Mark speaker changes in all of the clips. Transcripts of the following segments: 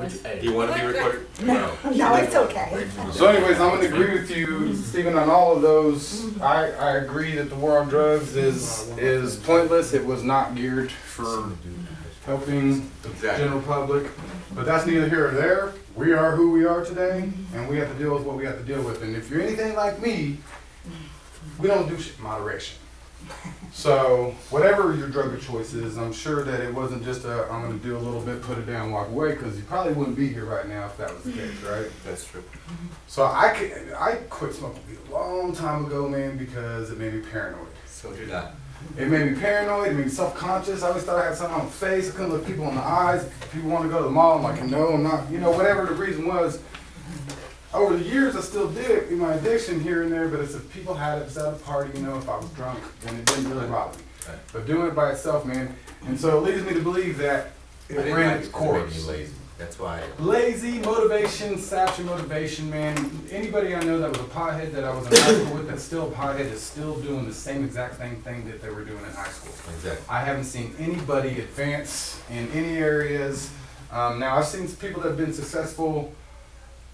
Speaker 1: Do you want to be recorded?
Speaker 2: No, it's okay.
Speaker 3: So anyways, I'm going to agree with you, Stephen, on all of those. I agree that the war on drugs is pointless. It was not geared for helping the general public. But that's neither here or there. We are who we are today, and we have to deal with what we have to deal with. And if you're anything like me, we don't do shit in moderation. So whatever your drug of choice is, I'm sure that it wasn't just I'm going to do a little bit, put it down, walk away, because you probably wouldn't be here right now if that was the case, right?
Speaker 1: That's true.
Speaker 3: So I quit smoking weed a long time ago, man, because it made me paranoid.
Speaker 1: So did I.
Speaker 3: It made me paranoid, it made me self-conscious. I always thought I had something on my face. I couldn't look people in the eyes. If people want to go to the mall, I'm like, no, I'm not. You know, whatever the reason was. Over the years, I still did it in my addiction here and there, but it's if people had it, if it was at a party, you know, if I was drunk, then it didn't really bother me.
Speaker 1: Right.
Speaker 3: But doing it by itself, man, and so it leads me to believe that it ran its course.
Speaker 1: Lazy. That's why.
Speaker 3: Lazy, motivation, saps your motivation, man. Anybody I know that was a pothead that I was in high school with that's still a pothead is still doing the same exact same thing that they were doing in high school.
Speaker 1: Exactly.
Speaker 3: I haven't seen anybody advance in any areas. Now, I've seen people that have been successful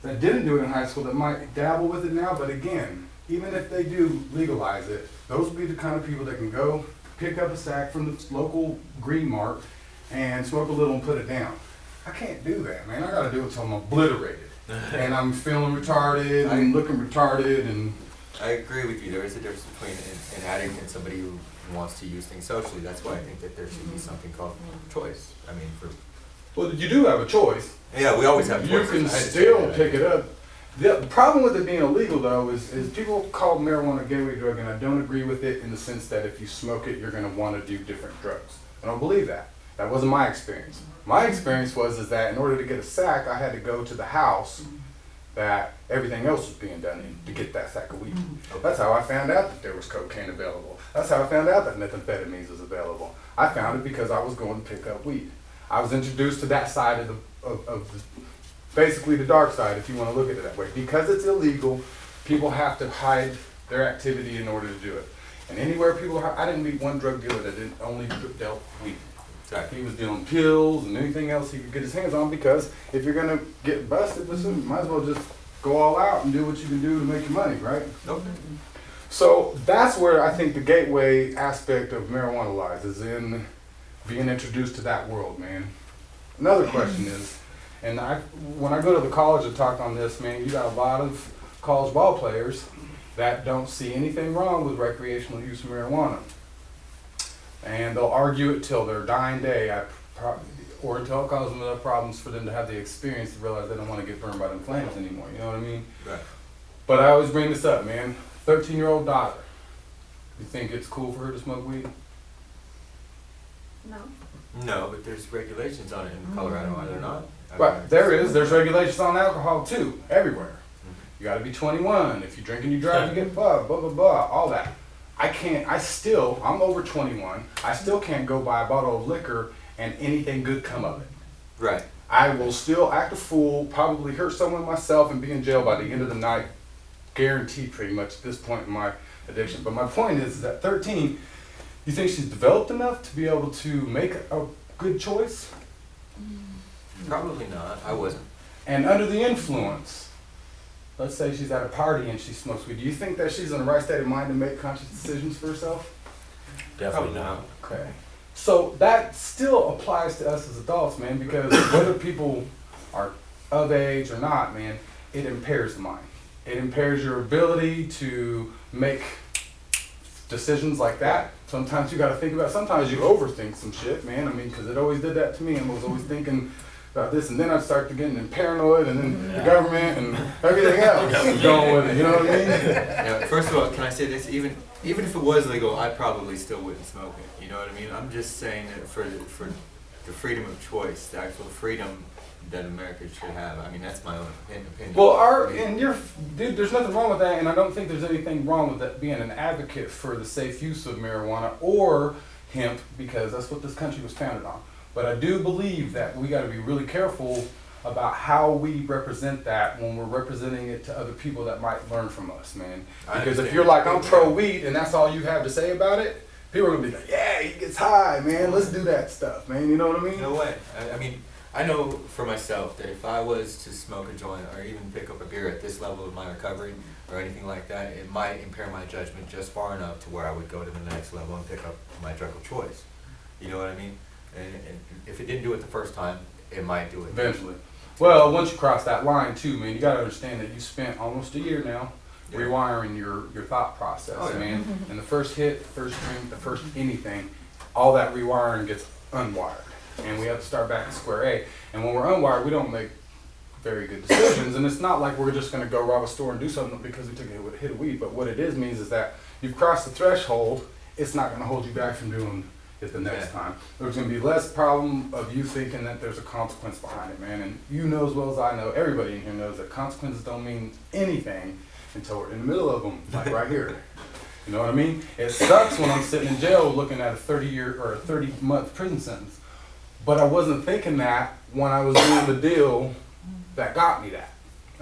Speaker 3: that didn't do it in high school that might dabble with it now, but again, even if they do legalize it, those will be the kind of people that can go pick up a sack from the local Green Mart and smoke a little and put it down. I can't do that, man. I gotta do it till I'm obliterated. And I'm feeling retarded and looking retarded and...
Speaker 1: I agree with you. There is a difference between an addict and somebody who wants to use things socially. That's why I think that there should be something called choice. I mean,
Speaker 3: Well, you do have a choice.
Speaker 1: Yeah, we always have
Speaker 3: You
Speaker 1: choices.
Speaker 3: can still pick it up. The problem with it being illegal, though, is people call marijuana a gateway drug, and I don't agree with it in the sense that if you smoke it, you're going to want to do different drugs. I don't believe that. That wasn't my experience. My experience was that in order to get a sack, I had to go to the house that everything else was being done in to get that sack of weed. That's how I found out that there was cocaine available. That's how I found out that methamphetamines was available. I found it because I was going to pick up weed. I was introduced to that side of basically the dark side, if you want to look at it that way. Because it's illegal, people have to hide their activity in order to do it. And anywhere people, I didn't meet one drug dealer that didn't only dealt weed. Exactly. He was dealing pills and anything else he could get his hands on, because if you're going to get busted, you might as well just go all out and do what you can do to make your money, right?
Speaker 1: Nope.
Speaker 3: So that's where I think the gateway aspect of marijuana lies, is in being introduced to that world, man. Another question is, and when I go to the college and talk on this, man, you got a lot of college ball players that don't see anything wrong with recreational use of marijuana. And they'll argue it till their dying day, or until it causes them enough problems for them to have the experience to realize they don't want to get burned by them flames anymore, you know what I mean?
Speaker 1: Right.
Speaker 3: But I always bring this up, man. 13-year-old daughter, you think it's cool for her to smoke weed?
Speaker 2: No.
Speaker 1: No, but there's regulations on it in Colorado, are there not?
Speaker 3: Right, there is. There's regulations on alcohol too, everywhere. You gotta be 21. If you drink and you drive, you get blah, blah, blah, blah, all that. I'm over 21. I still can't go buy a bottle of liquor and anything good come of it.
Speaker 1: Right.
Speaker 3: I will still act a fool, probably hurt someone myself, and be in jail by the end of the night. Guaranteed pretty much at this point in my addiction. But my point is that 13, you think she's developed enough to be able to make a good choice?
Speaker 1: Probably not. I wasn't.
Speaker 3: And under the influence, let's say she's at a party and she smokes weed, do you think that she's in the right state of mind to make conscious decisions for herself?
Speaker 4: Definitely not.
Speaker 3: Okay. So that still applies to us as adults, man, because whether people are of age or not, man, it impairs the mind. It impairs your ability to make decisions like that. Sometimes you gotta think about, sometimes you overthink some shit, man. I mean, because it always did that to me. I was always thinking about this, and then I'd start getting paranoid, and then the government and everything else going with it, you know what I mean?
Speaker 1: Yeah, first of all, can I say this? Even if it was legal, I probably still wouldn't smoke it. You know what I mean? I'm just saying that for the freedom of choice, the actual freedom that America should have. I mean, that's my own opinion.
Speaker 3: Well, dude, there's nothing wrong with that, and I don't think there's anything wrong with that being an advocate for the safe use of marijuana or hemp, because that's what this country was founded on. But I do believe that we got to be really careful about how we represent that when we're representing it to other people that might learn from us, man. Because if you're like, I'm pro-weed, and that's all you have to say about it, people are going to be like, yeah, he gets high, man, let's do that stuff, man, you know what I mean?
Speaker 1: No way. I mean, I know for myself that if I was to smoke a joint or even pick up a beer at this level of my recovery or anything like that, it might impair my judgment just far enough to where I would go to the next level and pick up my drug of choice. You know what I mean? And if it didn't do it the first time, it might do it
Speaker 3: Eventually. Well, once you cross that line too, man, you gotta understand that you spent almost a year now
Speaker 1: Yeah.
Speaker 3: rewiring your thought process,
Speaker 1: Oh, yeah.
Speaker 3: man. And the first hit, the first drink, the first anything, all that rewiring gets unwired. And we have to start back at square A. And when we're unwired, we don't make very good decisions. And it's not like we're just gonna go rob a store and do something because we took a hit of weed. But what it means is that you've crossed the threshold. It's not gonna hold you back from doing it the next
Speaker 1: Yeah.
Speaker 3: time. There's gonna be less problem of you thinking that there's a consequence behind it, man. And you know as well as I know, everybody in here knows that consequences don't mean anything until we're in the middle of them, like right here. You know what I mean? It sucks when I'm sitting in jail looking at a 30-year or a 30-month prison sentence. But I wasn't thinking that when I was doing the deal that got me that.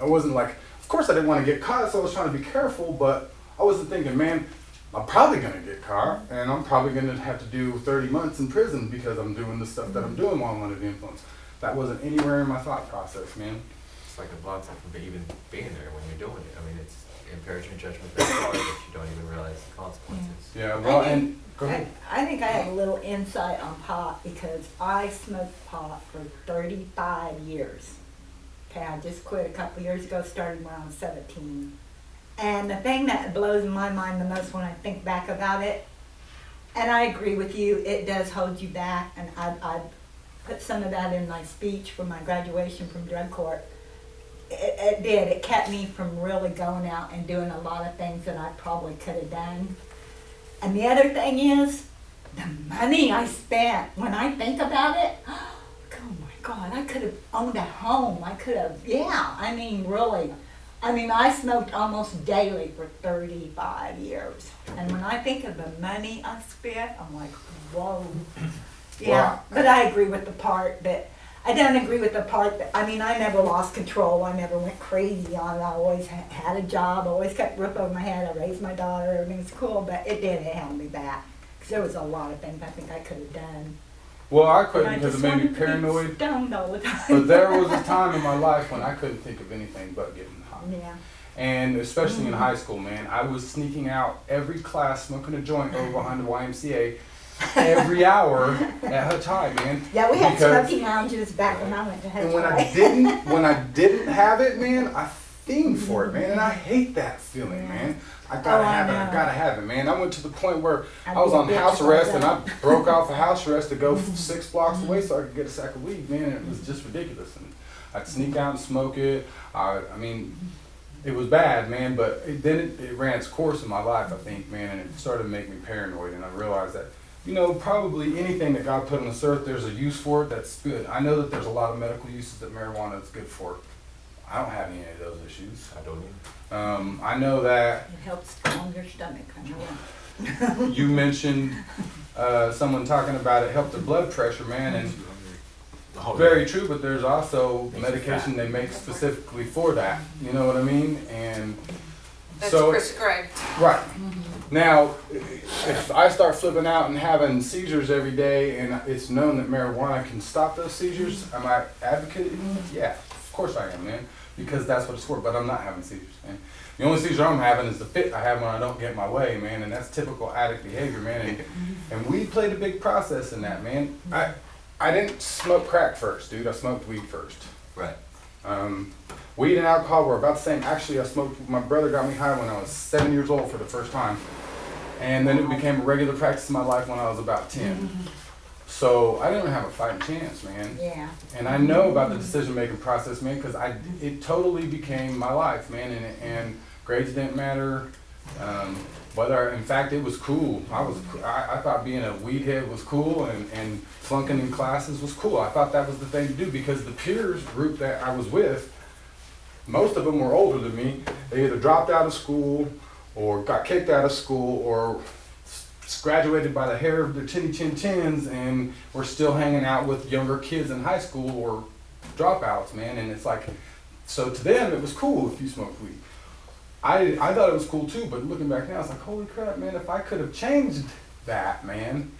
Speaker 3: I wasn't like, of course I didn't want to get caught, so I was trying to be careful, but I wasn't thinking, man, I'm probably gonna get caught, and I'm probably gonna have to do 30 months in prison because I'm doing the stuff that I'm doing while I'm under the influence. That wasn't anywhere in my thought process, man.
Speaker 1: It's like a blocks from even being there when you're doing it. I mean, it's impairs your judgment that far that you don't even realize the consequences.
Speaker 3: Yeah, well,
Speaker 2: I
Speaker 3: and go ahead.
Speaker 2: I think I have a little insight on pot because I smoked pot for 35 years. Okay, I just quit a couple years ago, started when I was 17. And the thing that blows my mind the most when I think back about it, and I agree with you, it does hold you back, and I put some of that in my speech for my graduation from drug court. It did. It kept me from really going out and doing a lot of things that I probably could have done. And the other thing is, the money I spent. When I think about it, oh my God, I could have owned a home. I could have, yeah, I mean, really. I mean, I smoked almost daily for 35 years. And when I think of the money I spent, I'm like, whoa. Yeah,
Speaker 3: Wow.
Speaker 2: but I agree with the part that, I don't agree with the part that, I mean, I never lost control. I never went crazy on it. I always had a job, always kept a roof over my head. I raised my daughter, everything was cool, but it held me back. Because there was a lot of things I think I could have done.
Speaker 3: Well, I quit
Speaker 2: And I
Speaker 3: because it
Speaker 2: just
Speaker 3: made me
Speaker 2: wanted to be
Speaker 3: paranoid.
Speaker 2: stoned all the time.
Speaker 3: But there was a time in my life when I couldn't think of anything but getting high.
Speaker 2: Yeah.
Speaker 3: And especially in high school, man, I was sneaking out every class, smoking a joint over behind the YMCA every hour at High, man.
Speaker 2: Yeah, we had
Speaker 3: Because-
Speaker 2: smoking lounges back when I went to head
Speaker 3: And when I didn't have it, man, I fiend for it, man. And I hate that feeling, man. I gotta
Speaker 2: Oh, I
Speaker 3: have it. I
Speaker 2: know.
Speaker 3: gotta have it, man. I went to the point where
Speaker 2: I'd
Speaker 3: I was
Speaker 2: be a
Speaker 3: on
Speaker 2: bitch
Speaker 3: house
Speaker 2: about
Speaker 3: arrest and I
Speaker 2: that.
Speaker 3: broke off of house arrest to go 6 blocks away so I could get a sack of weed, man. And it was just ridiculous. And I'd sneak out and smoke it. I mean, it was bad, man, but it ran its course in my life, I think, man, and it started to make me paranoid. And I realized that, you know, probably anything that God put on this earth, there's a use for it that's good. I know that there's a lot of medical uses that marijuana is good for. I don't have any of those issues.
Speaker 1: I don't even.
Speaker 3: I know that
Speaker 2: It helps calm your stomach, I know.
Speaker 3: you mentioned someone talking about it helped their blood pressure, man, and
Speaker 1: Oh,
Speaker 3: very
Speaker 1: yeah.
Speaker 3: true, but there's also
Speaker 1: Makes you
Speaker 3: medication
Speaker 1: fat.
Speaker 3: they make specifically for that. You know what I mean? And
Speaker 4: That's
Speaker 3: so,
Speaker 4: prescribed.
Speaker 3: right. Now, if I start flipping out and having seizures every day and it's known that marijuana can stop those seizures, am I advocating it? Yeah, of course I am, man, because that's what it's for, but I'm not having seizures, man. The only seizure I'm having is the fit I have when I don't get my way, man, and that's typical addict behavior, man, and weed played a big process in that, man. I didn't smoke crack first, dude. I smoked weed first.
Speaker 1: Right.
Speaker 3: Weed and alcohol were about the same. Actually, my brother got me high when I was 7 years old for the first time. And then it became a regular practice in my life when I was about 10. So I didn't even have a fighting chance, man.
Speaker 2: Yeah.
Speaker 3: And I know about the decision-making process, man, because it totally became my life, man. And grades didn't matter. In fact, it was cool. I thought being a weed head was cool, and flunking in classes was cool. I thought that was the thing to do because the peers group that I was with, most of them were older than me. They either dropped out of school or got kicked out of school or graduated by the hair of their chinny chin chins and were still hanging out with younger kids in high school or dropouts, man. And it's like, so to them it was cool if you smoked weed. I thought it was cool too, but looking back now, it's like, holy crap, man, if I could have changed that, man,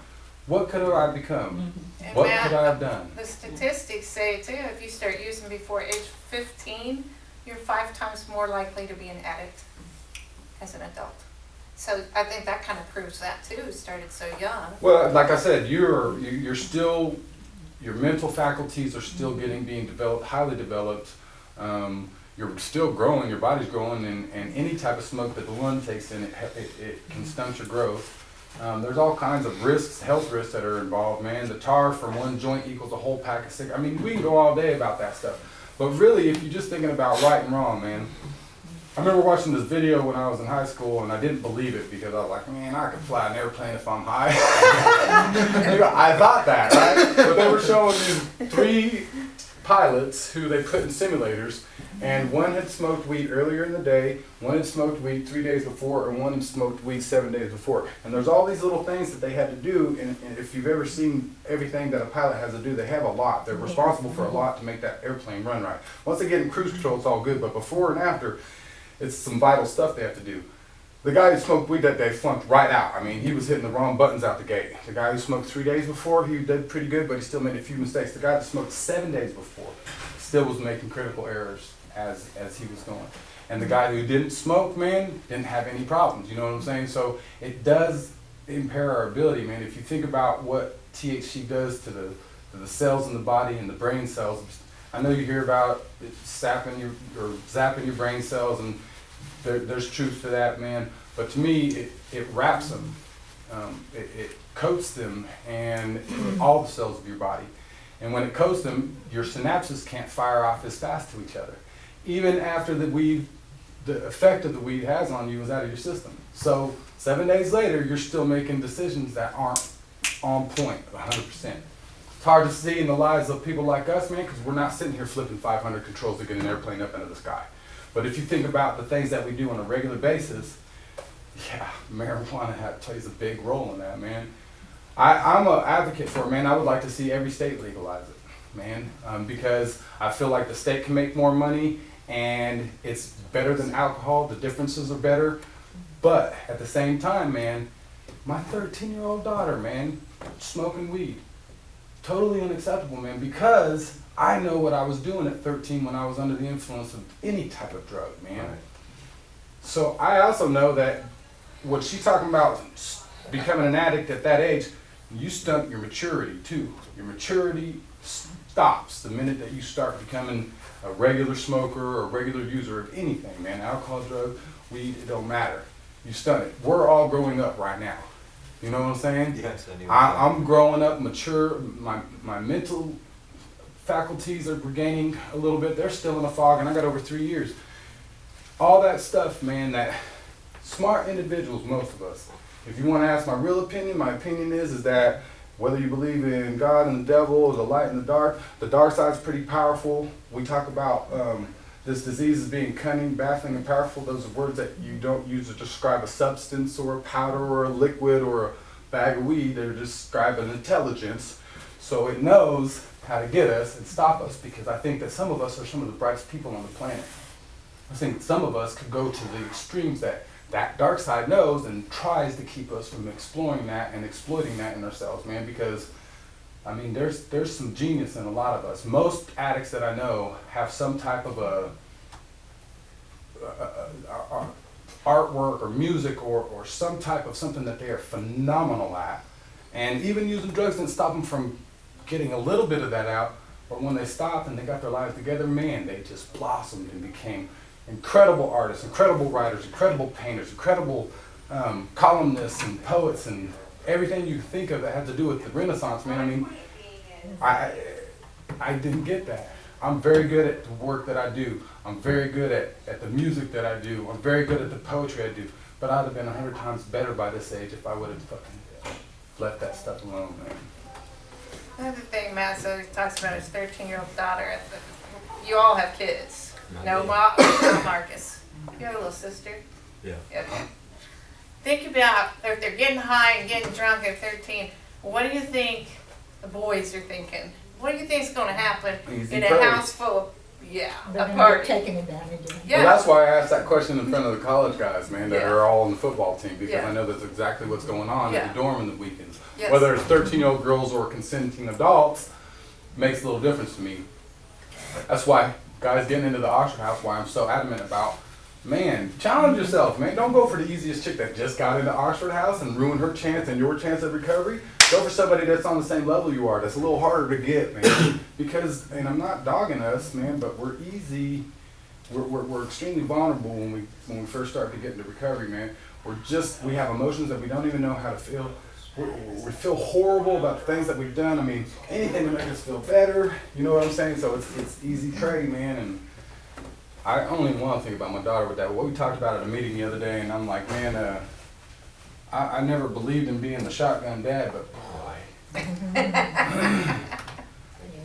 Speaker 3: What could I have become?
Speaker 4: And
Speaker 3: What
Speaker 4: Matt,
Speaker 3: could I have done?
Speaker 4: the statistics say too, if you start using before age 15, you're 5 times more likely to be an addict as an adult. So I think that kind of proves that too, started so young.
Speaker 3: Well, like I said, you're still, your mental faculties are still being developed, highly developed. You're still growing, your body's growing, and any type of smoke that the lung takes in, it can stunt your growth. There's all kinds of risks, health risks that are involved, man. The tar from one joint equals a whole pack of cigarettes. I mean, we can go all day about that stuff. But really, if you're just thinking about right and wrong, man, I remember watching this video when I was in high school, and I didn't believe it because I was like, man, I could fly an airplane if I'm high. I thought that, right? But they were showing these 3 pilots who they put in simulators, and one had smoked weed earlier in the day, one had smoked weed 3 days before, and one had smoked weed 7 days before. And there's all these little things that they had to do, and if you've ever seen everything that a pilot has to do, they have a lot. They're responsible for a lot to make that airplane run right. Once they get in cruise control, it's all good, but before and after, it's some vital stuff they have to do. The guy who smoked weed that day flunked right out. I mean, he was hitting the wrong buttons out the gate. The guy who smoked 3 days before, he did pretty good, but he still made a few mistakes. The guy that smoked 7 days before still was making critical errors as he was going. And the guy who didn't smoke, man, didn't have any problems. You know what I'm saying? So it does impair our ability, man. If you think about what THC does to the cells in the body and the brain cells, I know you hear about it zapping your brain cells, and there's truth to that, man. But to me, it wraps them, it coats them, and all the cells of your body. And when it coats them, your synapses can't fire off as fast to each other, even after the effect of the weed has on you is out of your system. So 7 days later, you're still making decisions that aren't on point 100%. It's hard to see in the lives of people like us, man, because we're not sitting here flipping 500 controls to get an airplane up into the sky. But if you think about the things that we do on a regular basis, yeah, marijuana plays a big role in that, man. I'm an advocate for it, man. I would like to see every state legalize it, man, because I feel like the state can make more money, and it's better than alcohol. The differences are better. But at the same time, man, my 13-year-old daughter, man, smoking weed, totally unacceptable, man, because I know what I was doing at 13 when I was under the influence of any type of drug, man.
Speaker 1: Right.
Speaker 3: So I also know that what she's talking about becoming an addict at that age, you stunt your maturity too. Your maturity stops the minute that you start becoming a regular smoker or a regular user of anything, man. Alcohol, drug, weed, it don't matter. You stunt it. We're all growing up right now. You know what I'm saying?
Speaker 1: Yes, I do.
Speaker 3: I'm growing up mature. My mental faculties are regaining a little bit. They're still in a fog, and I got over 3 years. All that stuff, man, that smart individuals, most of us, if you want to ask my real opinion, my opinion is that whether you believe in God and the devil or the light and the dark side's pretty powerful. We talk about this disease as being cunning, baffling, and powerful. Those are words that you don't use to describe a substance or a powder or a liquid or a bag of weed. They're describing intelligence. So it knows how to get us and stop us, because I think that some of us are some of the brightest people on the planet. I think some of us could go to the extremes that dark side knows and tries to keep us from exploring that and exploiting that in ourselves, man, because I mean, there's some genius in a lot of us. Most addicts that I know have some type of a artwork or music or some type of something that they are phenomenal at. And even using drugs didn't stop them from getting a little bit of that out. But when they stopped and they got their lives together, man, they just blossomed and became incredible artists, incredible writers, incredible painters, incredible columnists and poets and everything you think of that had to do with the Renaissance, man. I mean, I didn't get that. I'm very good at the work that I do. I'm very good at the music that I do. I'm very good at the poetry I do. But I'd have been 100 times better by this age if I would have fucking left that stuff alone, man.
Speaker 4: Another thing Matt says, he talks about his 13-year-old daughter. You all have kids. No, not Marcus. You have a little sister?
Speaker 1: Yeah.
Speaker 4: Okay. Think about if they're getting high and getting drunk at 13, what do you think the boys are thinking? What do you think is going to happen
Speaker 3: Easy
Speaker 4: in a
Speaker 3: praise.
Speaker 4: house full of, Yeah,
Speaker 2: They're
Speaker 4: a
Speaker 2: gonna
Speaker 4: party.
Speaker 2: get taken advantage of.
Speaker 4: Yeah.
Speaker 3: Well, that's why I asked that question in front of the college guys, man, that
Speaker 4: Yeah.
Speaker 3: are all on the football team, because
Speaker 4: Yeah.
Speaker 3: I know that's exactly what's going on
Speaker 4: Yeah.
Speaker 3: in the dorm in the weekends.
Speaker 4: Yes.
Speaker 3: Whether it's 13-year-old girls or consenting adults makes a little difference to me. That's why guys getting into the Oxford House, why I'm so adamant about, man, challenge yourself, man. Don't go for the easiest chick that just got into Oxford House and ruin her chance and your chance at recovery. Go for somebody that's on the same level you are, that's a little harder to get, man. Because, and I'm not dogging us, man, but we're easy, we're extremely vulnerable when we first start to get into recovery, man. We have emotions that we don't even know how to feel. We feel horrible about the things that we've done. I mean, anything to make us feel better, you know what I'm saying? So it's easy prey, man. And I only want to think about my daughter with that. What we talked about at a meeting the other day, and I'm like, man, I never believed in being the shotgun dad, but boy,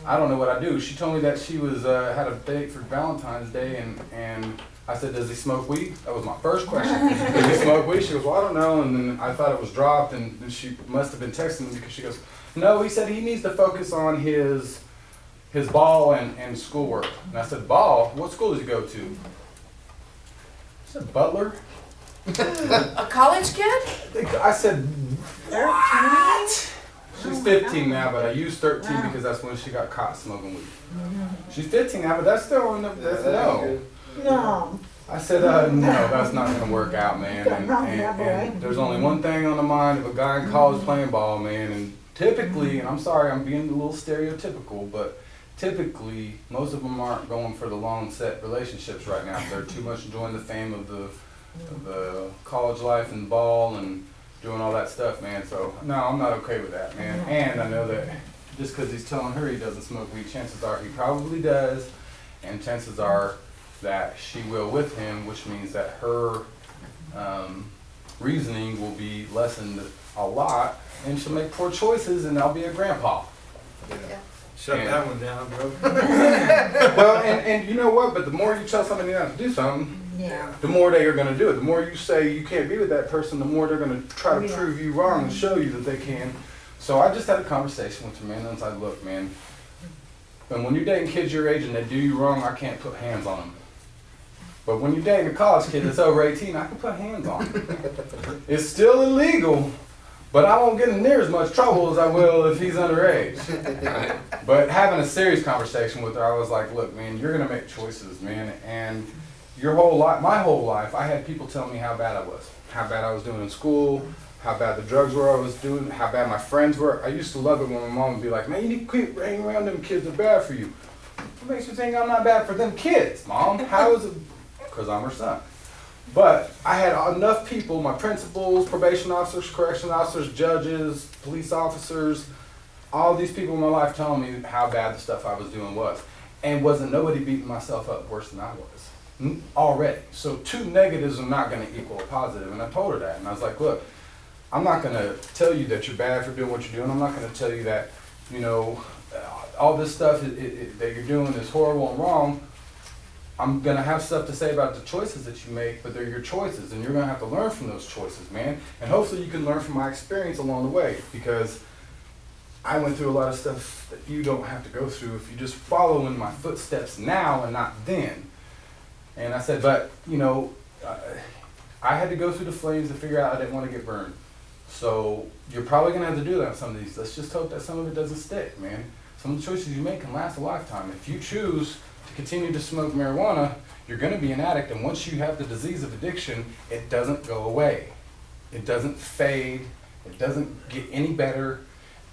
Speaker 3: I don't know what I do. She told me that she was had a date for Valentine's Day, and I said, does he smoke weed? That was my first question. Does he smoke weed? She goes, well, I don't know. And then I thought it was dropped, and then she must have been texting me because she goes, no, he said he needs to focus on his ball and schoolwork. And I said, ball? What school does he go to? She said, Butler.
Speaker 4: A college kid?
Speaker 3: I said,
Speaker 2: 13?
Speaker 3: she's 15 now, but I used 13 because that's when she got caught smoking weed. She's 15 now, but that's still that's no.
Speaker 2: No.
Speaker 3: I said, no, that's not going to work out, man. And there's only one thing on the mind of a guy in college playing ball, man. And typically, and I'm sorry, I'm being a little stereotypical, but typically, most of them aren't going for the long set relationships right now. They're too much enjoying the fame of the college life and ball and doing all that stuff, man. So, no, I'm not okay with that, man. And I know that just because he's telling her he doesn't smoke weed, chances are he probably does. And chances are that she will with him, which means that her reasoning will be lessened a lot, and she'll make poor choices, and I'll be a grandpa.
Speaker 4: Yeah.
Speaker 1: Shut
Speaker 3: And-
Speaker 1: that one down, bro.
Speaker 3: Well, and you know what? But the more you tell somebody not to do something,
Speaker 2: Yeah.
Speaker 3: the more they are going to do it. The more you say you can't be with that person, the more they're going to try to
Speaker 2: Yeah.
Speaker 3: prove you wrong and show you that they can. So I just had a conversation with her, man, and I was like, look, man, and when you're dating kids your age and they do you wrong, I can't put hands on them. But when you're dating a college kid that's over 18, I can put hands on him. It's still illegal, but I won't get in near as much trouble as I will if he's underage. But having a serious conversation with her, I was like, look, man, you're going to make choices, man. And your whole life, my whole life, I had people tell me how bad I was. How bad I was doing in school, how bad the drugs were I was doing, how bad my friends were. I used to love it when my mom would be like, man, you need to quit hanging around them kids, they're bad for you. What makes you think I'm not bad for them kids, Mom? How is it? Because I'm her son. But I had enough people, my principals, probation officers, correction officers, judges, police officers, all these people in my life telling me how bad the stuff I was doing was. And wasn't nobody beating myself up worse than I was already. So two negatives are not going to equal a positive. And I told her that. And I was like, look, I'm not going to tell you that you're bad for doing what you're doing. I'm not going to tell you that, you know, all this stuff that you're doing is horrible and wrong. I'm going to have stuff to say about the choices that you make, but they're your choices, and you're going to have to learn from those choices, man. And hopefully you can learn from my experience along the way, because I went through a lot of stuff that you don't have to go through if you just follow in my footsteps now and not then. And I said, but, you know, I had to go through the flames to figure out I didn't want to get burned. So you're probably going to have to do that on some of these. Let's just hope that some of it doesn't stick, man. Some of the choices you make can last a lifetime. If you choose to continue to smoke marijuana, you're going to be an addict, and once you have the disease of addiction, it doesn't go away. It doesn't fade. It doesn't get any better.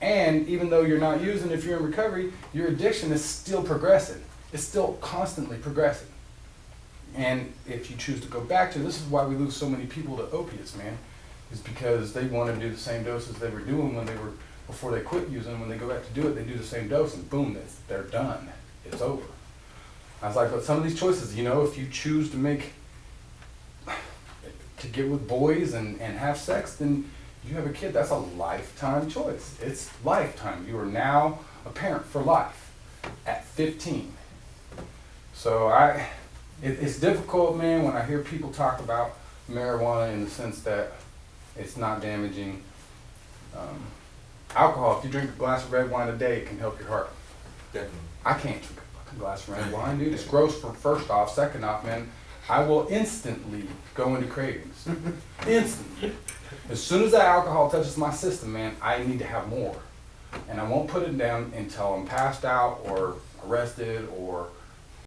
Speaker 3: And even though you're not using, if you're in recovery, your addiction is still progressing. It's still constantly progressing. And if you choose to go back to, this is why we lose so many people to opiates, man, is because they want to do the same doses they were doing when they were, before they quit using. When they go back to do it, they do the same dose, and boom, they're done. It's over. I was like, but some of these choices, you know, if you choose to get with boys and have sex, then you have a kid. That's a lifetime choice. It's lifetime. You are now a parent for life at 15. So it's difficult, man, when I hear people talk about marijuana in the sense that it's not damaging. Alcohol, if you drink a glass of red wine a day, it can help your heart.
Speaker 1: Definitely.
Speaker 3: I can't drink a glass of red wine, dude. It's gross for first off. Second off, man, I will instantly go into cravings. Instantly. As soon as that alcohol touches my system, man, I need to have more. And I won't put it down until I'm passed out or arrested or